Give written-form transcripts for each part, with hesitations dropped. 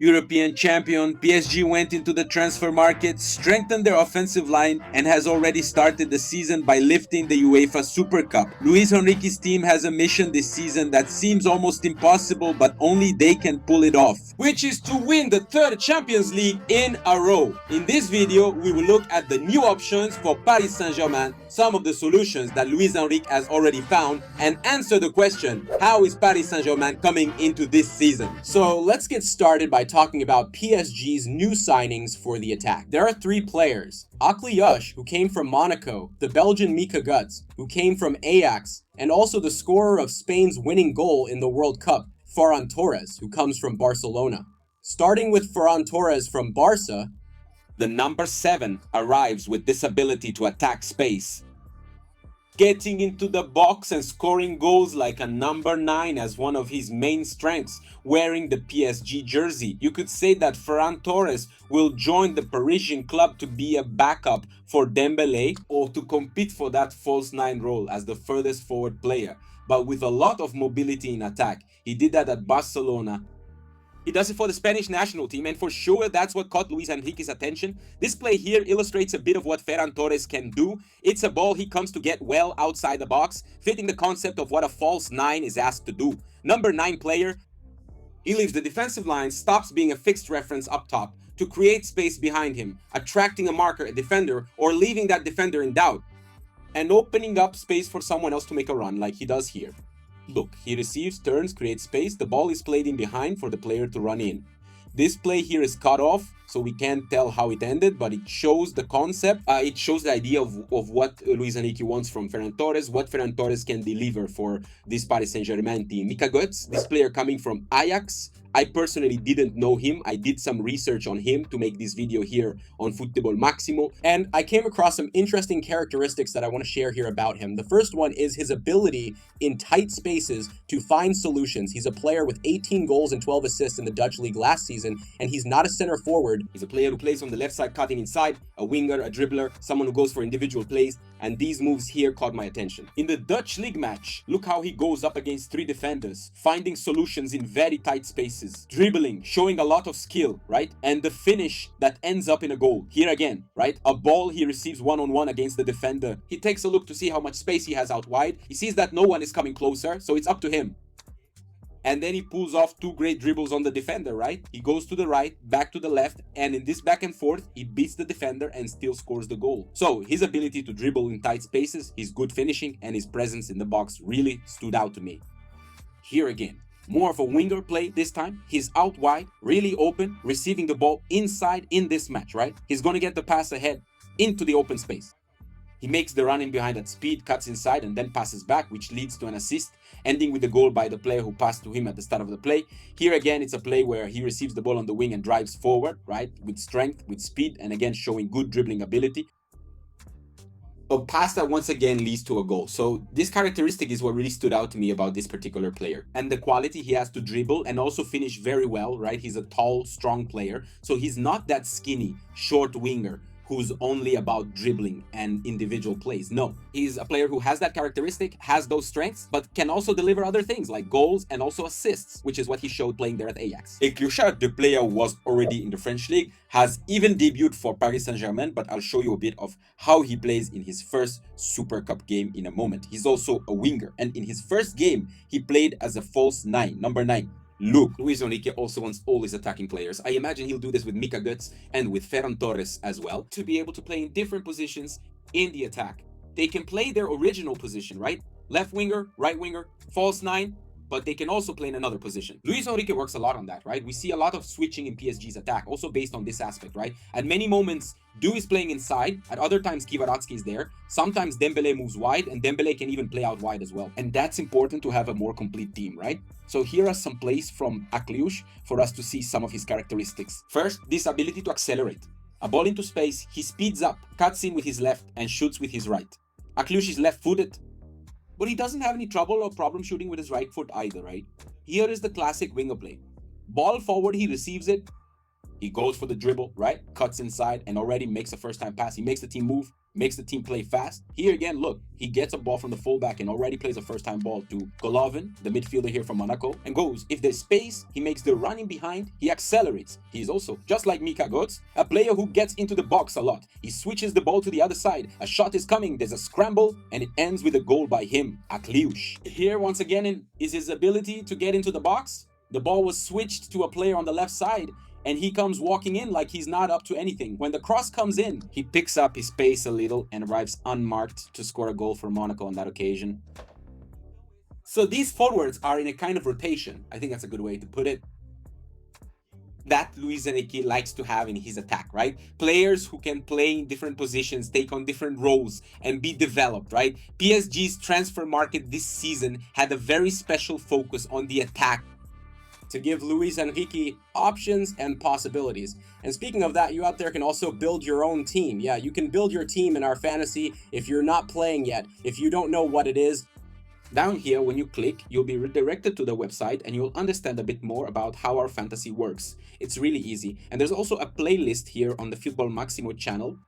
European champion, PSG went into the transfer market, strengthened their offensive line, and has already started the season by lifting the UEFA Super Cup. Luis Enrique's team has a mission this season that seems almost impossible, but only they can pull it off, which is to win the third Champions League in a row. In this video, we will look at the new options for Paris Saint-Germain, some of the solutions that Luis Enrique has already found, and answer the question, how is Paris Saint-Germain coming into this season? So let's get started by talking about PSG's new signings for the attack. There are three players: Akliush, who came from Monaco, the Belgian Mika Guts, who came from Ajax, and also the scorer of Spain's winning goal in the World Cup, Ferran Torres, who comes from Barcelona. Starting with Ferran Torres from Barca, the number 7 arrives with this ability to attack space, getting into the box and scoring goals like a number 9 as one of his main strengths, wearing the PSG jersey. You could say that Ferran Torres will join the Parisian club to be a backup for Dembélé or to compete for that false 9 role as the furthest forward player, but with a lot of mobility in attack. He did that at Barcelona. He does it for the Spanish national team, and for sure that's what caught Luis Enrique's attention. This play here illustrates a bit of what Ferran Torres can do. It's a ball he comes to get well outside the box, fitting the concept of what a false 9 is asked to do. Number 9 player, he leaves the defensive line, stops being a fixed reference up top to create space behind him, attracting a marker, a defender, or leaving that defender in doubt, and opening up space for someone else to make a run like he does here. Look, he receives, turns, creates space, the ball is played in behind for the player to run in. This play here is cut off, so we can't tell how it ended, but it shows the concept, it shows the idea of what Luis Enrique wants from Ferran Torres, what Ferran Torres can deliver for this Paris Saint-Germain team. Mika Guts, this player coming from Ajax, I personally didn't know him. I did some research on him to make this video here on Football Maximo, and I came across some interesting characteristics that I want to share here about him. The first one is his ability in tight spaces to find solutions. He's a player with 18 goals and 12 assists in the Dutch league last season, and he's not a center forward. He's a player who plays on the left side, cutting inside, a winger, a dribbler, someone who goes for individual plays, and these moves here caught my attention. In the Dutch league match, look how he goes up against 3 defenders, finding solutions in very tight spaces, dribbling, showing a lot of skill, right? And the finish that ends up in a goal. Here again, right? A ball he receives one-on-one against the defender. He takes a look to see how much space he has out wide. He sees that no one is coming closer, so it's up to him. And then he pulls off 2 great dribbles on the defender, right? He goes to the right, back to the left, and in this back and forth, he beats the defender and still scores the goal. So his ability to dribble in tight spaces, his good finishing, and his presence in the box really stood out to me. Here again, more of a winger play this time. He's out wide, really open, receiving the ball inside in this match, right? He's going to get the pass ahead into the open space. He makes the run in behind at speed, cuts inside, and then passes back, which leads to an assist, ending with the goal by the player who passed to him at the start of the play. Here again, it's a play where he receives the ball on the wing and drives forward, right? With strength, with speed, and again showing good dribbling ability. A pass that once again leads to a goal. So this characteristic is what really stood out to me about this particular player. And the quality he has to dribble and also finish very well, right? He's a tall, strong player. So he's not that skinny, short winger who's only about dribbling and individual plays. No, he's a player who has that characteristic, has those strengths, but can also deliver other things like goals and also assists, which is what he showed playing there at Ajax. Ekluchat, the player who was already in the French league, has even debuted for Paris Saint-Germain, but I'll show you a bit of how he plays in his first Super Cup game in a moment. He's also a winger, and in his first game, he played as a false 9, number 9. Look, Luis Enrique also wants all his attacking players. I imagine he'll do this with Mika Guts and with Ferran Torres as well, to be able to play in different positions in the attack. They can play their original position, right? Left winger, right winger, false 9, but they can also play in another position. Luis Enrique works a lot on that, right? We see a lot of switching in PSG's attack, also based on this aspect, right? At many moments, Du is playing inside, at other times Kvaratskhelia is there, sometimes Dembélé moves wide, and Dembélé can even play out wide as well. And that's important to have a more complete team, right? So here are some plays from Akliush for us to see some of his characteristics. First, this ability to accelerate. A ball into space, he speeds up, cuts in with his left, and shoots with his right. Akliush is left-footed, but he doesn't have any trouble or problem shooting with his right foot either, right? Here is the classic winger play. Ball forward, he receives it, he goes for the dribble, right? Cuts inside and already makes a first-time pass. He makes the team move, makes the team play fast. Here again, look, he gets a ball from the fullback and already plays a first-time ball to Golovin, the midfielder here from Monaco, and goes. If there's space, he makes the running behind, he accelerates. He's also, just like Mika Götze, a player who gets into the box a lot. He switches the ball to the other side, a shot is coming, there's a scramble, and it ends with a goal by him, Akliush. Here, once again, is his ability to get into the box. The ball was switched to a player on the left side, and he comes walking in like he's not up to anything. When the cross comes in, he picks up his pace a little and arrives unmarked to score a goal for Monaco on that occasion. So these forwards are in a kind of rotation. I think that's a good way to put it. That Luis Enrique likes to have in his attack, right? Players who can play in different positions, take on different roles, and be developed, right? PSG's transfer market this season had a very special focus on the attack to give Luis Enrique options and possibilities. And speaking of that, you out there can also build your own team. Yeah, you can build your team in our fantasy if you're not playing yet, if you don't know what it is. Down here, when you click, you'll be redirected to the website and you'll understand a bit more about how our fantasy works. It's really easy. And there's also a playlist here on the Football Maximo channel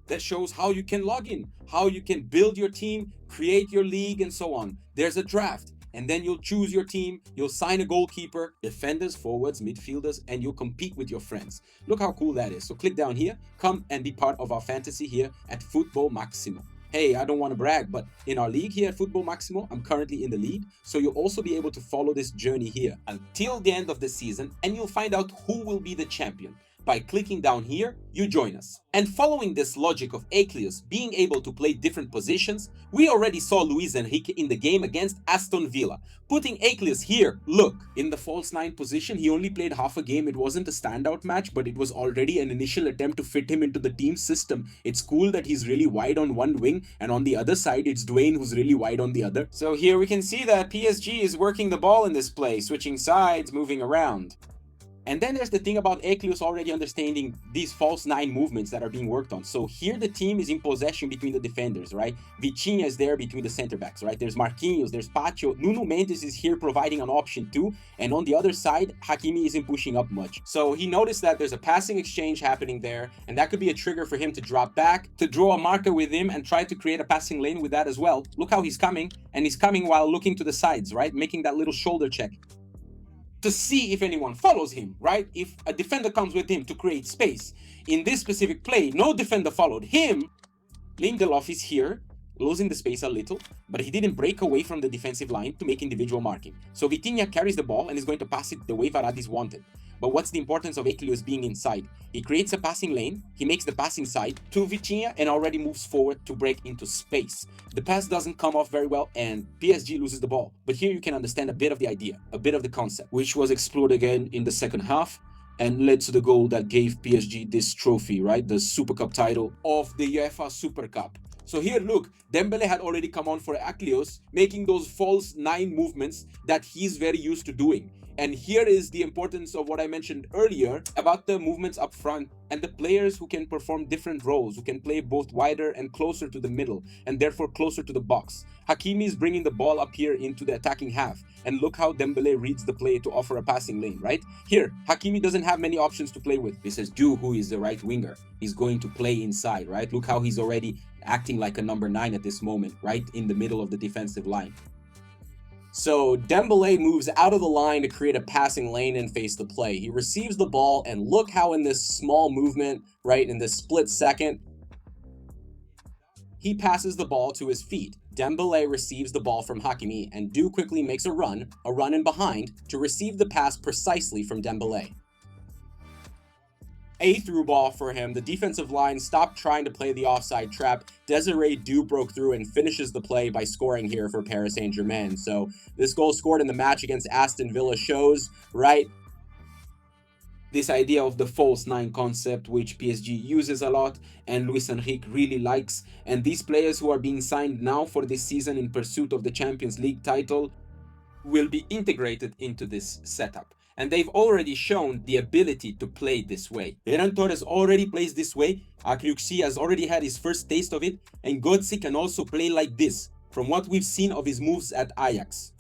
that shows how you can log in, how you can build your team, create your league, and so on. There's a draft. And then you'll choose your team, you'll sign a goalkeeper, defenders, forwards, midfielders, and you'll compete with your friends. Look how cool that is. So click down here, come and be part of our fantasy here at Football Maximo. Hey, I don't want to brag, but in our league here at Football Maximo, I'm currently in the lead, so you'll also be able to follow this journey here until the end of the season, and you'll find out who will be the champion. By clicking down here, you join us. And following this logic of Akliush being able to play different positions, we already saw Luis Enrique in the game against Aston Villa. Putting Akliush here, look, in the false 9 position, he only played half a game. It wasn't a standout match, but it was already an initial attempt to fit him into the team system. It's cool that he's really wide on one wing, and on the other side, it's Dwayne who's really wide on the other. So here we can see that PSG is working the ball in this play, switching sides, moving around. And then there's the thing about Akliush already understanding these false 9 movements that are being worked on. So here the team is in possession between the defenders, right? Vitinha is there between the center backs, right? There's Marquinhos, there's Pacho. Nuno Mendes is here providing an option too. And on the other side, Hakimi isn't pushing up much. So he noticed that there's a passing exchange happening there. And that could be a trigger for him to drop back, to draw a marker with him and try to create a passing lane with that as well. Look how he's coming. And he's coming while looking to the sides, right? Making that little shoulder check to see if anyone follows him, right? If a defender comes with him to create space. In this specific play, no defender followed him. Lindelof is here, losing the space a little, but he didn't break away from the defensive line to make individual marking. So Vitinha carries the ball and is going to pass it the way Varadi's wanted. But what's the importance of Akliush being inside? He creates a passing lane, he makes the passing side to Vitinha and already moves forward to break into space. The pass doesn't come off very well and PSG loses the ball. But here you can understand a bit of the idea, a bit of the concept, which was explored again in the second half and led to the goal that gave PSG this trophy, right? The Super Cup title of the UEFA Super Cup. So here, look, Dembele had already come on for Akliush, making those false 9 movements that he's very used to doing. And here is the importance of what I mentioned earlier about the movements up front and the players who can perform different roles, who can play both wider and closer to the middle, and therefore closer to the box. Hakimi is bringing the ball up here into the attacking half. And look how Dembele reads the play to offer a passing lane, right? Here, Hakimi doesn't have many options to play with. This is Ju, who is the right winger. He's going to play inside, right? Look how he's already acting like a number 9 at this moment, right in the middle of the defensive line. So Dembele moves out of the line to create a passing lane and face the play. He receives the ball, and look how in this small movement, right, in this split second, he passes the ball to his feet. Dembele receives the ball from Hakimi, and Du quickly makes a run in behind, to receive the pass precisely from Dembele. A through ball for him. The defensive line stopped trying to play the offside trap. Desiree Du broke through and finishes the play by scoring here for Paris Saint-Germain. So this goal scored in the match against Aston Villa shows, right, this idea of the false 9 concept, which PSG uses a lot and Luis Enrique really likes. And these players who are being signed now for this season in pursuit of the Champions League title will be integrated into this setup. And they've already shown the ability to play this way. Ferran Torres already plays this way, Akliush has already had his first taste of it, and Götze can also play like this, from what we've seen of his moves at Ajax.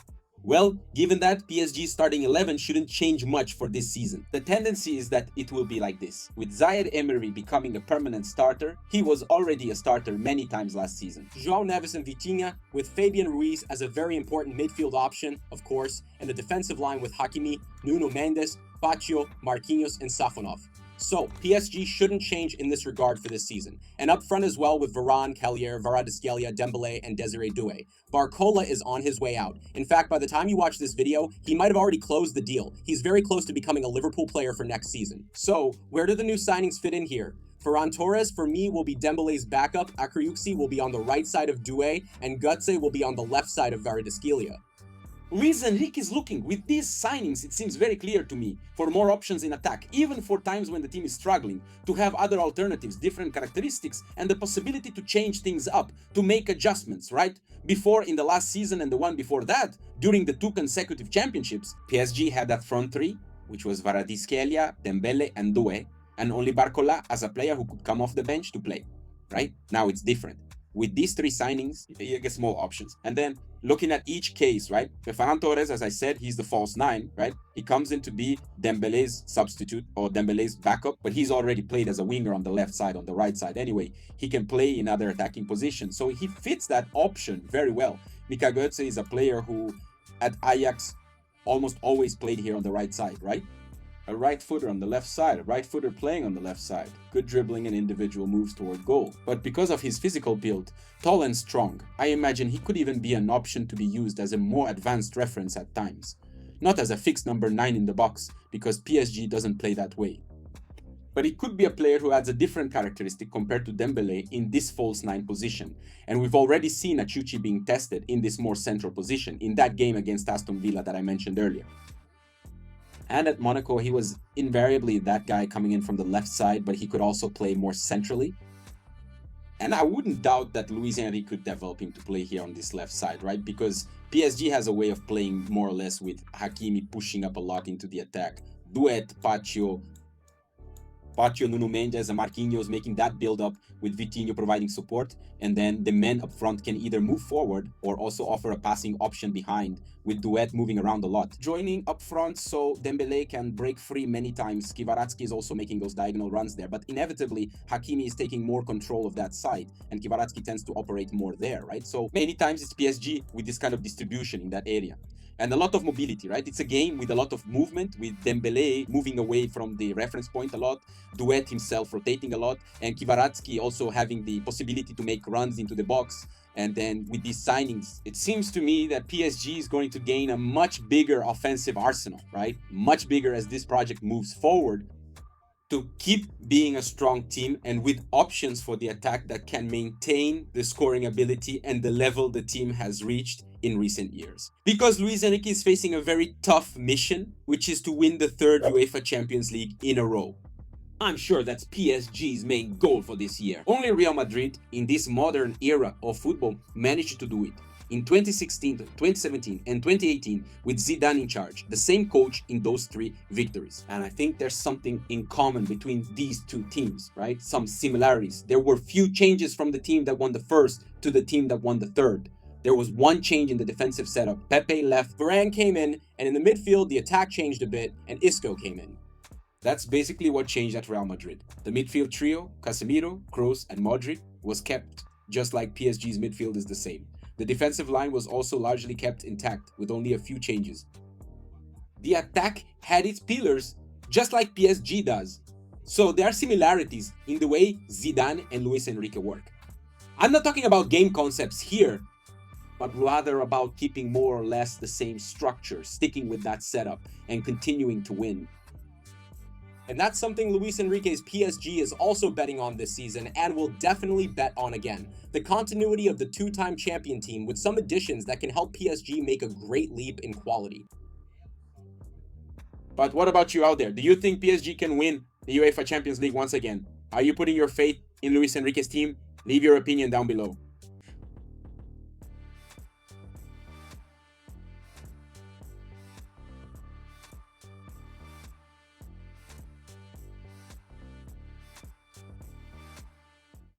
Well, given that, PSG's starting 11 shouldn't change much for this season. The tendency is that it will be like this. With Zaire Emery becoming a permanent starter, he was already a starter many times last season. João Neves and Vitinha, with Fabian Ruiz as a very important midfield option, of course, and the defensive line with Hakimi, Nuno Mendes, Pacho, Marquinhos, and Safonov. So, PSG shouldn't change in this regard for this season. And up front as well with Varane, Kellier, Kvaratskhelia, Dembele, and Desiree Doué. Barcola is on his way out. In fact, by the time you watch this video, he might have already closed the deal. He's very close to becoming a Liverpool player for next season. So, where do the new signings fit in here? Ferran Torres, for me, will be Dembele's backup, Akriuksi will be on the right side of Doué, and Gutze will be on the left side of Kvaratskhelia. Luis Enrique is looking, with these signings, it seems very clear to me, for more options in attack, even for times when the team is struggling, to have other alternatives, different characteristics, and the possibility to change things up, to make adjustments, right? Before, in the last season and the one before that, during the 2 consecutive championships, PSG had that front three, which was Kvaratskhelia, Dembele, and Doué, and only Barcola as a player who could come off the bench to play, right? Now it's different. With these 3 signings, you get small options. And then looking at each case, right? Ferran Torres, as I said, he's the false 9, right? He comes in to be Dembele's substitute or Dembele's backup, but he's already played as a winger on the left side, on the right side anyway. He can play in other attacking positions. So he fits that option very well. Mika Götze is a player who at Ajax almost always played here on the right side, right? A right footer on the left side, a right footer playing on the left side, good dribbling and individual moves toward goal. But because of his physical build, tall and strong, I imagine he could even be an option to be used as a more advanced reference at times. Not as a fixed number 9 in the box, because PSG doesn't play that way. But he could be a player who adds a different characteristic compared to Dembele in this false 9 position. And we've already seen Achuchi being tested in this more central position, in that game against Aston Villa that I mentioned earlier. And at Monaco, he was invariably that guy coming in from the left side, but he could also play more centrally. And I wouldn't doubt that Luis Enrique could develop him to play here on this left side, right? Because PSG has a way of playing more or less with Hakimi pushing up a lot into the attack. Duet, Pacho, Nuno Mendes, and Marquinhos making that build up with Vitinho providing support, and then the men up front can either move forward or also offer a passing option behind, with Duet moving around a lot. Joining up front so Dembele can break free many times. Kvaratskhelia is also making those diagonal runs there, but inevitably Hakimi is taking more control of that side, and Kvaratskhelia tends to operate more there, right? So many times it's PSG with this kind of distribution in that area. And a lot of mobility, right? It's a game with a lot of movement, with Dembele moving away from the reference point a lot, Duet himself rotating a lot, and Kvaratskhelia also having the possibility to make runs into the box. And then with these signings, it seems to me that PSG is going to gain a much bigger offensive arsenal, right? Much bigger as this project moves forward, to keep being a strong team and with options for the attack that can maintain the scoring ability and the level the team has reached in recent years. Because Luis Enrique is facing a very tough mission, which is to win the 3rd UEFA Champions League in a row. I'm sure that's PSG's main goal for this year. Only Real Madrid, in this modern era of football, managed to do it. In 2016, 2017, and 2018, with Zidane in charge, the same coach in those 3 victories. And I think there's something in common between these 2 teams, right? Some similarities. There were few changes from the team that won the 1st to the team that won the 3rd. There was one change in the defensive setup. Pepe left, Varane came in, and in the midfield, the attack changed a bit, and Isco came in. That's basically what changed at Real Madrid. The midfield trio, Casemiro, Kroos, and Modric, was kept, just like PSG's midfield is the same. The defensive line was also largely kept intact, with only a few changes. The attack had its pillars, just like PSG does. So there are similarities in the way Zidane and Luis Enrique work. I'm not talking about game concepts here, but rather about keeping more or less the same structure, sticking with that setup, and continuing to win. And that's something Luis Enrique's PSG is also betting on this season and will definitely bet on again. The continuity of the 2-time champion team with some additions that can help PSG make a great leap in quality. But what about you out there? Do you think PSG can win the UEFA Champions League once again? Are you putting your faith in Luis Enrique's team? Leave your opinion down below.